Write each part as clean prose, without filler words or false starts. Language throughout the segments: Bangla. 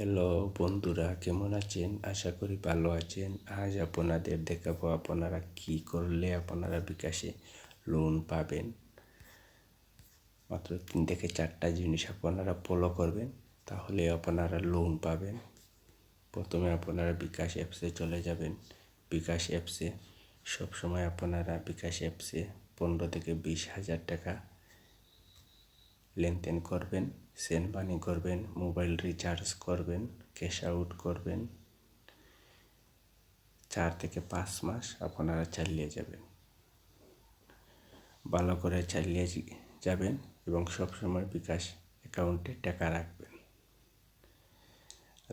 হ্যালো বন্ধুরা, কেমন আছেন? আশা করি ভালো আছেন। আজ আপনাদের দেখাবো আপনারা কি করলে আপনারা বিকাশে লোন পাবেন। মাত্র 3 থেকে 4টা জিনিস আপনারা ফলো করবেন, তাহলে আপনারা লোন পাবেন। প্রথমে আপনারা বিকাশ অ্যাপসে চলে যাবেন। বিকাশ অ্যাপসে সবসময় আপনারা বিকাশ অ্যাপসে 15 থেকে 20,000 টাকা লেনদেন করবেন, সেন্ড মানি করবেন, মোবাইল রিচার্জ করবেন, ক্যাশ আউট করবেন। 4 থেকে 5 মাস আপনারা চালিয়ে যাবেন, ভালো করে চালিয়ে যাবেন এবং সবসময় বিকাশ অ্যাকাউন্টে টাকা রাখবেন,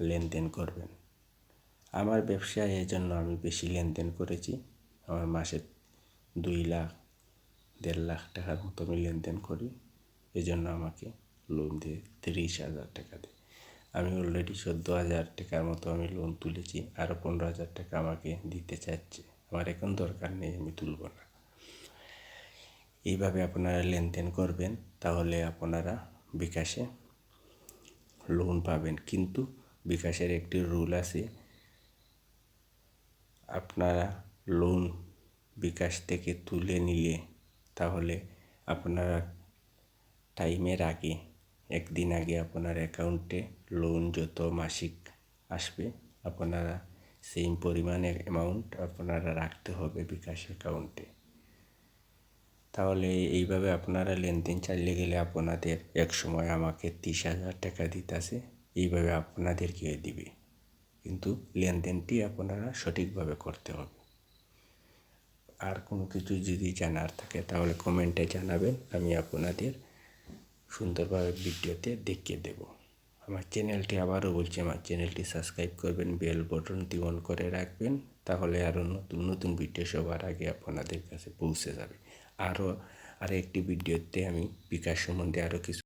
লেনদেন করবেন। আমার ব্যবসায় এই জন্য আমি বেশি লেনদেন করেছি। আমার মাসে 2 লাখ 1.5 লাখ টাকার মতো আমি লেনদেন করি। এই জন্য আমাকে লোন দিয়ে 30,000 টাকা দেয়। আমি অলরেডি 14,000 টাকার মতো আমি লোন তুলেছি, আরও 15,000 টাকা আমাকে দিতে চাচ্ছে। আমার এখন দরকার নেই, আমি তুলব না। এইভাবে আপনারা লেনদেন করবেন, তাহলে আপনারা বিকাশে লোন পাবেন। কিন্তু বিকাশের একটি রুল আছে, আপনারা লোন বিকাশ থেকে তুলে নিলে তাহলে আপনারা টাইমের আগে, একদিন আগে আপনার অ্যাকাউন্টে লোন যত মাসিক আসবে আপনারা সেই পরিমাণের অ্যামাউন্ট আপনারা রাখতে হবে বিকাশ অ্যাকাউন্টে। তাহলে এইভাবে আপনারা লেনদেন চালিয়ে গেলে আপনাদের এক সময় আমাকে 30,000 টাকা দিতেছে, এইভাবে আপনাদেরকে দিবে। কিন্তু লেনদেনটি আপনারা সঠিকভাবে করতে হবে। আর কোনো কিছু যদি জানার থাকে তাহলে কমেন্টে জানাবেন, আমি আপনাদের সুন্দরভাবে ভিডিওতে দেখিয়ে দেব। আমার চ্যানেলটি আবারও বলছি, আমার চ্যানেলটি সাবস্ক্রাইব করবেন, বেল বাটনটি অন করে রাখবেন, তাহলে আরও নতুন নতুন ভিডিও সবার আগে আপনাদের কাছে পৌঁছে যাবে। আরও একটি ভিডিওতে আমি বিকাশ সম্বন্ধে আরও কিছু